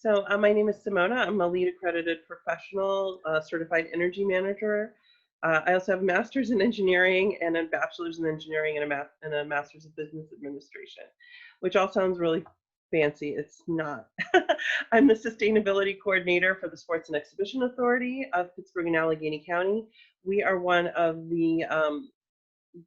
My name is Simona. I'm a lead accredited professional, certified energy manager. I also have a master's in engineering and a bachelor's in engineering and a master's of business administration, which all sounds really fancy. It's not. I'm the sustainability coordinator for the Sports and Exhibition Authority of Pittsburgh and Allegheny County. We are one of the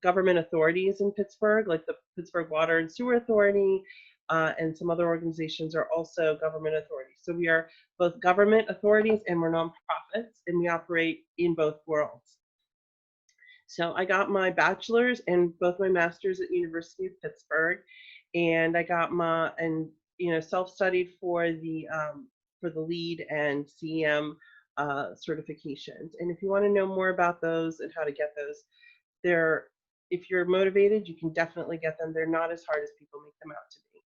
government authorities in Pittsburgh, like the Pittsburgh Water and Sewer Authority, and some other organizations are also government authorities. So we are both government authorities and we're nonprofits, and we operate in both worlds. So I got my bachelor's and both my masters at University of Pittsburgh, and I got my self-studied for the lead and CEM certifications. And if you want to know more about those and how to get those, they're if you're motivated, you can definitely get them. They're not as hard as people make them out to be.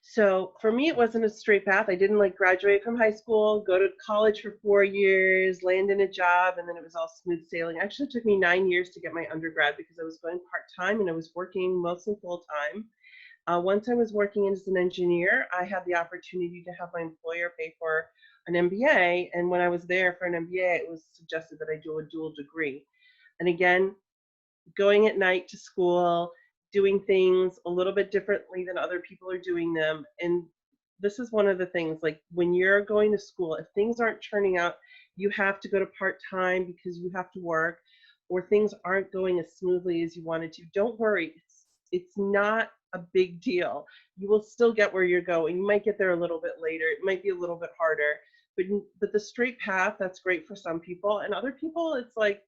So for me, it wasn't a straight path. I didn't like graduate from high school, go to college for 4 years, land in a job, and then it was all smooth sailing. Actually, it took me 9 years to get my undergrad because I was going part-time and I was working mostly full-time. Once I was working as an engineer, I had the opportunity to have my employer pay for an MBA. And when I was there for an MBA, it was suggested that I do a dual degree. And again, going at night to school, doing things a little bit differently than other people are doing them. And this is one of the things, like when you're going to school, if things aren't turning out, you have to go to part-time because you have to work, or things aren't going as smoothly as you wanted to, don't worry. It's not a big deal. You will still get where you're going. You might get there a little bit later. It might be a little bit harder, but the straight path, that's great for some people. And other people, it's like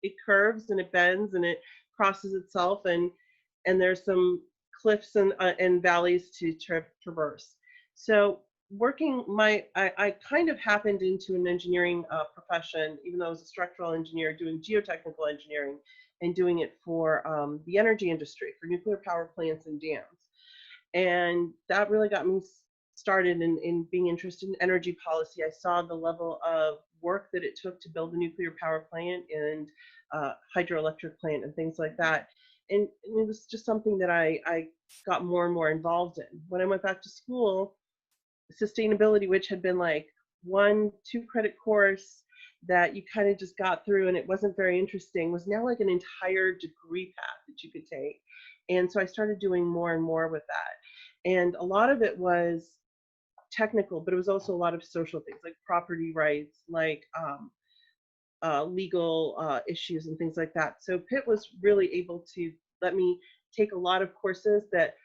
it curves and it bends and it crosses itself, and there's some cliffs and valleys to traverse. So I kind of happened into an engineering profession, even though I was a structural engineer doing geotechnical engineering and doing it for the energy industry, for nuclear power plants and dams. And that really got me started in being interested in energy policy. I saw the level of work that it took to build a nuclear power plant and hydroelectric plant and things like that. And it was just something that I got more and more involved in. When I went back to school, sustainability, which had been like 1-2 credit course that you kind of just got through and it wasn't very interesting, was now like an entire degree path that you could take. And so I started doing more and more with that. And a lot of it was technical, but it was also a lot of social things like property rights, like legal issues and things like that. So Pitt was really able to let me take a lot of courses that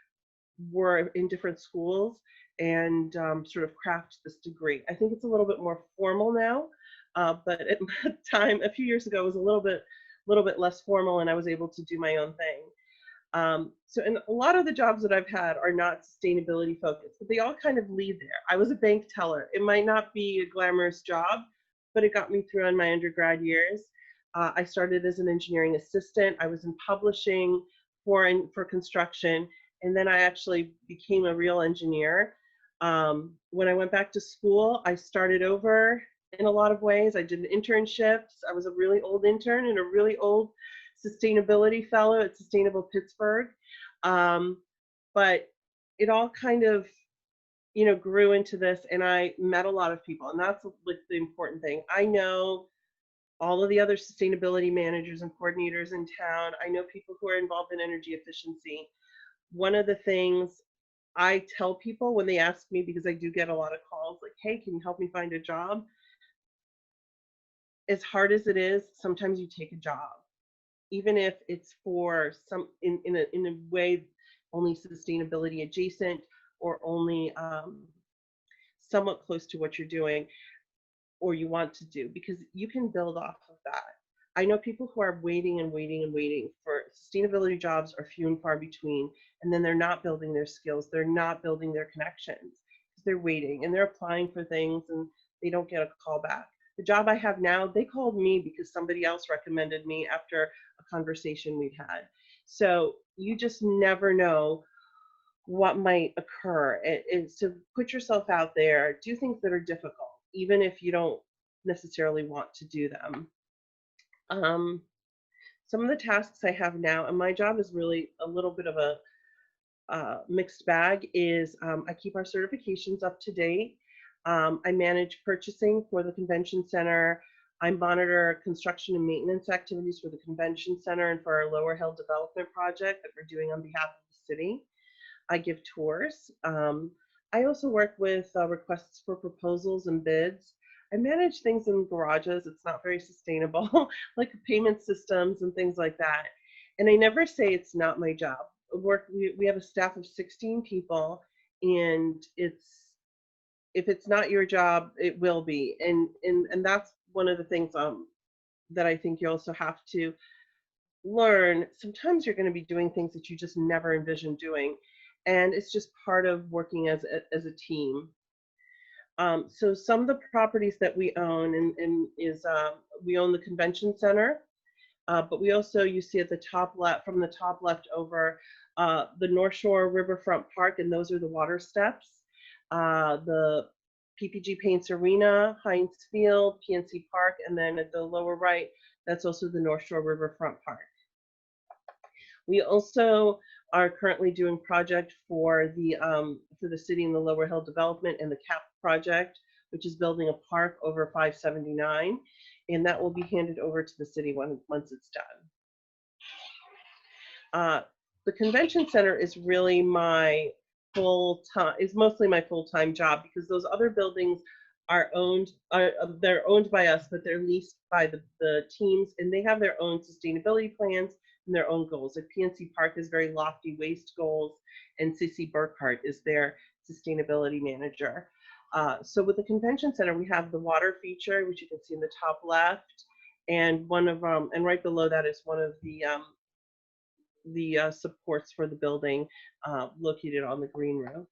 were in different schools and sort of craft this degree. I think it's a little bit more formal now, but at the time, a few years ago, it was a little bit less formal, and I was able to do my own thing. And a lot of the jobs that I've had are not sustainability focused, but they all kind of lead there. I was a bank teller. It might not be a glamorous job, but it got me through on my undergrad years. I started as an engineering assistant. I was in publishing for construction, and then I actually became a real engineer. When I went back to school, I started over in a lot of ways. I did internships. I was a really old intern and a really old sustainability fellow at Sustainable Pittsburgh. But it all kind of, grew into this, and I met a lot of people, and that's like the important thing. I know all of the other sustainability managers and coordinators in town. I know people who are involved in energy efficiency. One of the things I tell people when they ask me, because I do get a lot of calls like, hey, can you help me find a job? As hard as it is, sometimes you take a job, even if it's for some in a way only sustainability adjacent or only somewhat close to what you're doing or you want to do, because you can build off of that. I know people who are waiting and waiting and waiting for sustainability jobs are few and far between, and then they're not building their skills, they're not building their connections because they're waiting and they're applying for things and they don't get a call back. The job I have now, they called me because somebody else recommended me after a conversation we'd had. So you just never know what might occur. It's to put yourself out there, do things that are difficult, even if you don't necessarily want to do them. Some of the tasks I have now, and my job is really a little bit of mixed bag is I keep our certifications up to date. I manage purchasing for the convention center. I monitor construction and maintenance activities for the convention center and for our Lower Hill development project that we're doing on behalf of the city. I give tours. I also work with requests for proposals and bids. I manage things in garages. It's not very sustainable, like payment systems and things like that. And I never say it's not my job. We have a staff of 16 people, and it's if it's not your job, it will be. And that's one of the things that I think you also have to learn. Sometimes you're going to be doing things that you just never envisioned doing, and it's just part of working as a team. So some of the properties that we own and is we own the convention center, but we also, you see at the top left, from the top left over, the North Shore Riverfront Park, and those are the water steps. The PPG Paints Arena, Heinz Field, PNC Park, and then at the lower right, that's also the North Shore Riverfront Park. We also are currently doing project for the city in the Lower Hill development and the CAP project, which is building a park over 579, and that will be handed over to the city once it's done. The convention center is really my mostly my full-time job, because those other buildings are they're owned by us, but they're leased by the teams, and they have their own sustainability plans and their own goals. Like PNC Park has very lofty waste goals, and Cissy Burkhart is their sustainability manager. So with the convention center, we have the water feature, which you can see in the top left, and and right below that is one of the supports for the building, located on the green roof.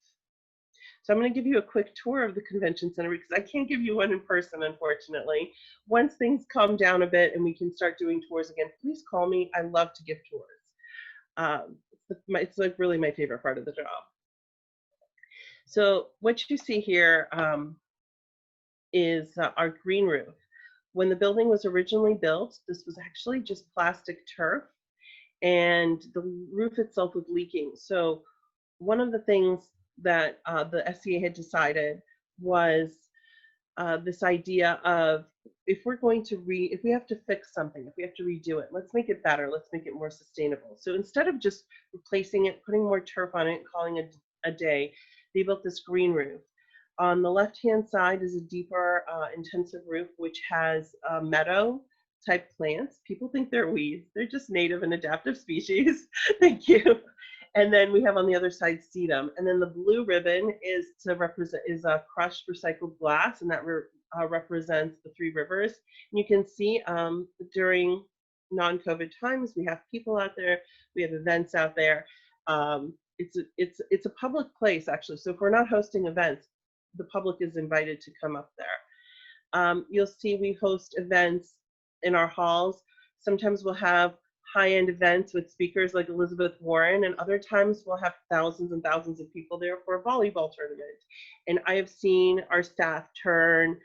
So I'm going to give you a quick tour of the convention center, because I can't give you one in person, unfortunately. Once things calm down a bit and we can start doing tours again, please call me. I love to give tours. It's like really my favorite part of the job. So what you see here is our green roof. When the building was originally built, this was actually just plastic turf, and the roof itself was leaking. So one of the things that the SCA had decided was this idea of, if we have to fix something, if we have to redo it, let's make it better, let's make it more sustainable. So instead of just replacing it, putting more turf on it, and calling it a day, they built this green roof. On the left-hand side is a deeper intensive roof, which has meadow type plants. People think they're weeds. They're just native and adaptive species. Thank you. And then we have on the other side sedum. And then the blue ribbon is crushed recycled glass, and that represents the Three Rivers. And you can see during non-COVID times, we have people out there, we have events out there. It's a public place, actually. So if we're not hosting events, the public is invited to come up there. You'll see we host events in our halls. Sometimes we'll have high-end events with speakers like Elizabeth Warren, and other times we'll have thousands and thousands of people there for a volleyball tournament. And I have seen our staff turn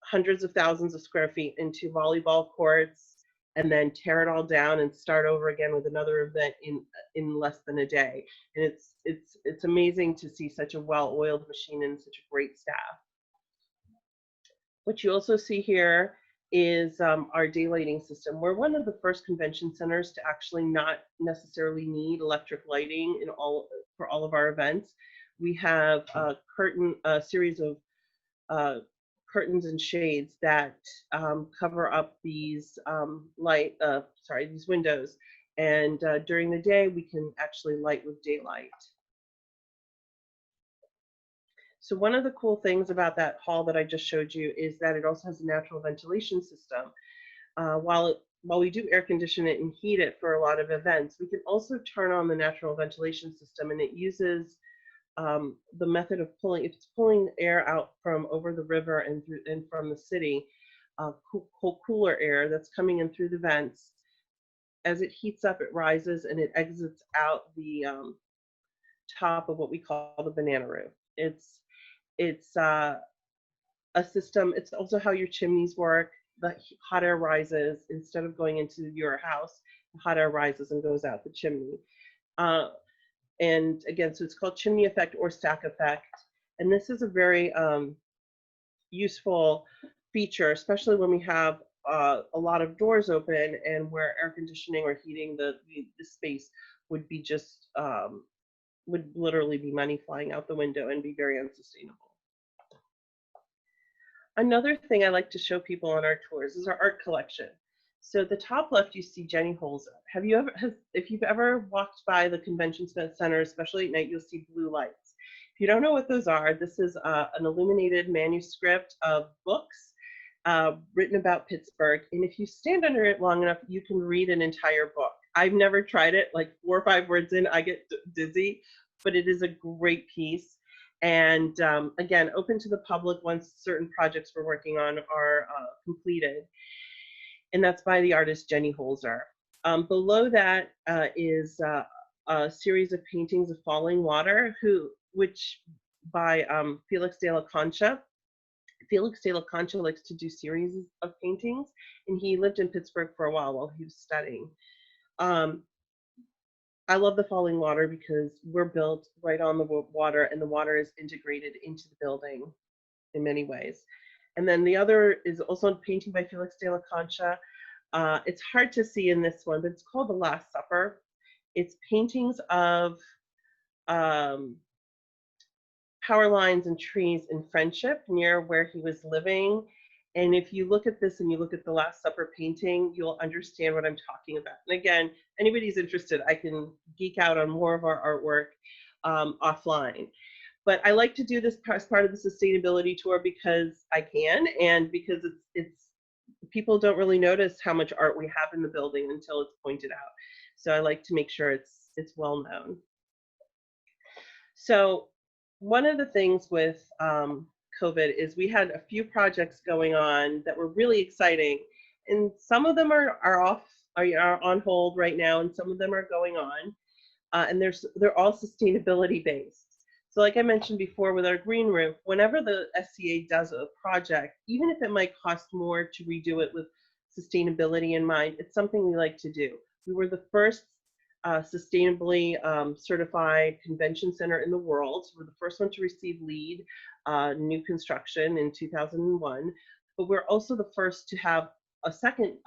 hundreds of thousands of square feet into volleyball courts, and then tear it all down and start over again with another event in less than a day. And it's amazing to see such a well-oiled machine and such a great staff. What you also see here is our daylighting system. We're one of the first convention centers to actually not necessarily need electric lighting for all of our events. We have a series of curtains and shades that cover up these these windows. And during the day, we can actually light with daylight. So one of the cool things about that hall that I just showed you is that it also has a natural ventilation system. While we do air condition it and heat it for a lot of events, we can also turn on the natural ventilation system, and it uses the method of pulling. If it's pulling air out from over the river and from the city, cooler air that's coming in through the vents. As it heats up, it rises and it exits out the top of what we call the banana roof. It's a system. It's also how your chimneys work. The hot air rises instead of going into your house. The hot air rises and goes out the chimney. And again, so it's called chimney effect or stack effect. And this is a very useful feature, especially when we have a lot of doors open and where air conditioning or heating the space would be just would literally be money flying out the window and be very unsustainable. Another thing I like to show people on our tours is our art collection. So at the top left, you see Jenny Holzer. Have you ever, if you've ever walked by the convention center, especially at night, you'll see blue lights. If you don't know what those are, this is an illuminated manuscript of books written about Pittsburgh. And if you stand under it long enough, you can read an entire book. I've never tried it, like 4 or 5 words in, I get dizzy, but it is a great piece. And again, open to the public once certain projects we're working on are completed. And that's by the artist Jenny Holzer. Below that is a series of paintings of falling water, which by Felix de la Concha. Felix de la Concha likes to do series of paintings, and he lived in Pittsburgh for a while he was studying. I love the falling water because we're built right on the water, and the water is integrated into the building in many ways. And then the other is also a painting by Felix de la Concha. It's hard to see in this one, but it's called The Last Supper. It's paintings of power lines and trees in Friendship near where he was living. And if you look at this and you look at the Last Supper painting, you'll understand what I'm talking about. And again, anybody's interested, I can geek out on more of our artwork offline. But I like to do this as part of the sustainability tour because I can, and because it's people don't really notice how much art we have in the building until it's pointed out. So I like to make sure it's well known. So one of the things with COVID is we had a few projects going on that were really exciting, and some of them are on hold right now, and some of them are going on, and they're all sustainability based. So like I mentioned before with our green roof, whenever the SCA does a project, even if it might cost more to redo it with sustainability in mind, it's something we like to do. We were the first sustainably certified convention center in the world. So we're the first one to receive LEED new construction in 2001, but we're also the first to have a second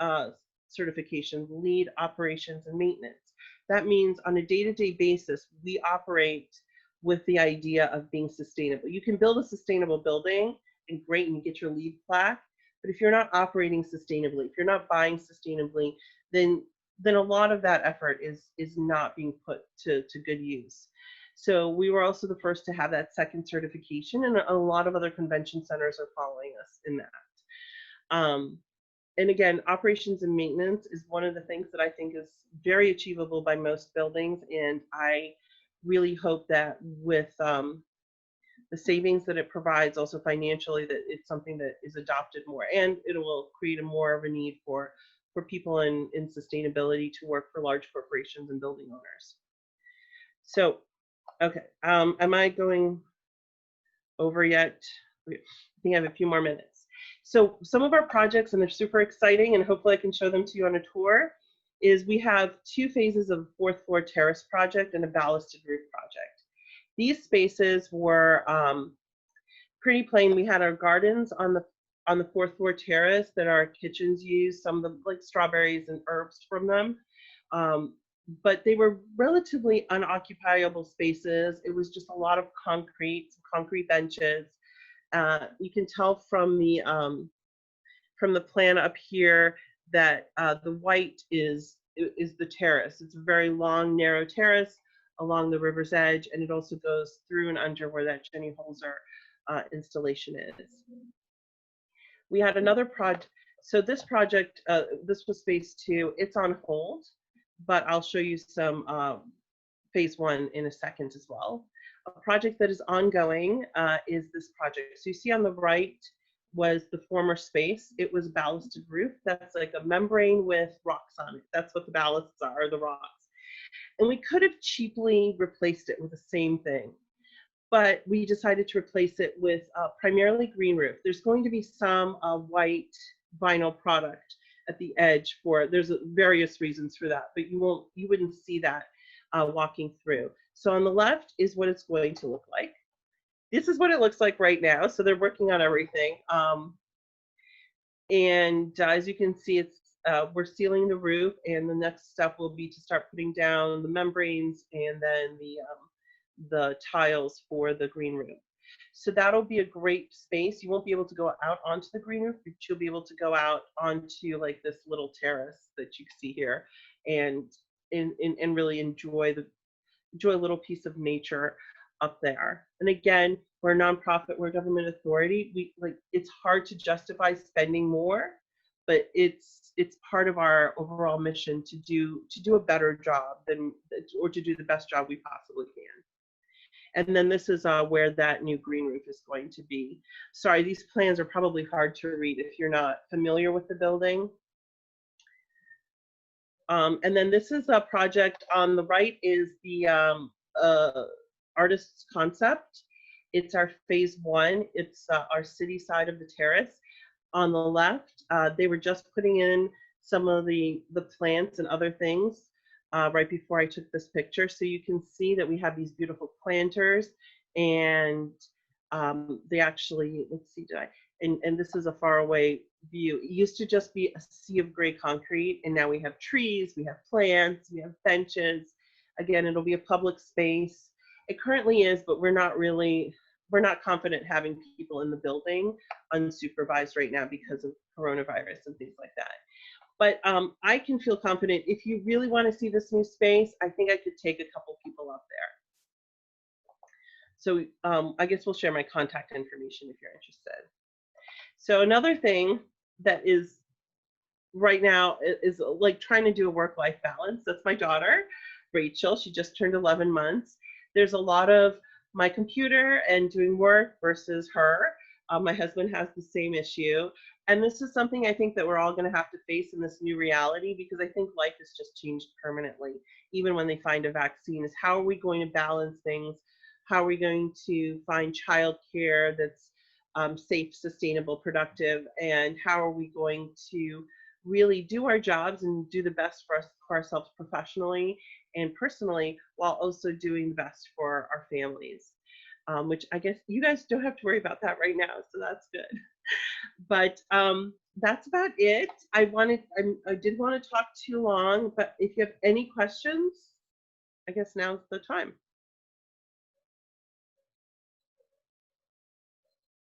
certification, LEED operations and maintenance. That means on a day-to-day basis, we operate with the idea of being sustainable. You can build a sustainable building and great, and you get your LEED plaque, but if you're not operating sustainably, if you're not buying sustainably, then a lot of that effort is not being put to good use. So we were also the first to have that second certification, and a lot of other convention centers are following us in that. And again, operations and maintenance is one of the things that I think is very achievable by most buildings, and I really hope that with the savings that it provides also financially, that it's something that is adopted more, and it will create more of a need for people in sustainability to work for large corporations and building owners. So, okay, am I going over yet? I think I have a few more minutes. So some of our projects, and they're super exciting, and hopefully I can show them to you on a tour, is we have 2 phases of a 4th floor terrace project and a ballasted roof project. These spaces were pretty plain. We had our gardens on the 4th floor terrace that our kitchens use, some of them like strawberries and herbs from them. But they were relatively unoccupiable spaces. It was just a lot of concrete benches. You can tell from the plan up here that the white is the terrace. It's a very long, narrow terrace along the river's edge, and it also goes through and under where that Jenny Holzer installation is. We had another project. So this project, this was phase 2. It's on hold, but I'll show you some phase 1 in a second as well. A project that is ongoing is this project. So you see on the right was the former space. It was a ballasted roof. That's like a membrane with rocks on it. That's what the ballasts are, the rocks. And we could have cheaply replaced it with the same thing, but we decided to replace it with primarily green roof. There's going to be some white vinyl product at the edge there's various reasons for that, but you wouldn't see that walking through. So on the left is what it's going to look like. This is what it looks like right now. So they're working on everything. And as you can see, we're sealing the roof, and the next step will be to start putting down the membranes and then the tiles for the green room. So that'll be a great space. You won't be able to go out onto the green roof, but you'll be able to go out onto like this little terrace that you see here, and and really enjoy a little piece of nature up there. And again, we're a nonprofit, we're a government authority. We like it's hard to justify spending more, but it's part of our overall mission to do a better job than or to do the best job we possibly can. And then this is where that new green roof is going to be. Sorry, these plans are probably hard to read if you're not familiar with the building. And then this is a project on the right is the artist's concept. It's our phase one. It's our city side of the terrace. On the left, they were just putting in some of the plants and other things right before I took this picture. So you can see that we have these beautiful planters, and they actually, let's see, and this is a far away view. It used to just be a sea of gray concrete, and now we have trees, we have plants, we have benches. Again, it'll be a public space. It currently is, but we're not confident having people in the building unsupervised right now because of coronavirus and things like that. But I can feel confident if you really want to see this new space, I think I could take a couple people up there. So I guess we'll share my contact information if you're interested. So another thing that is right now is like trying to do a work-life balance. That's my daughter, Rachel. She just turned 11 months. There's a lot of my computer and doing work versus her. My husband has the same issue. And this is something I think that we're all going to have to face in this new reality, because I think life has just changed permanently. Even when they find a vaccine, is how are we going to balance things? How are we going to find childcare that's safe, sustainable, productive? And how are we going to really do our jobs and do the best for ourselves professionally and personally, while also doing the best for our families? Which I guess you guys don't have to worry about that right now, so that's good. But that's about it. I did want to talk too long, but if you have any questions, I guess now's the time.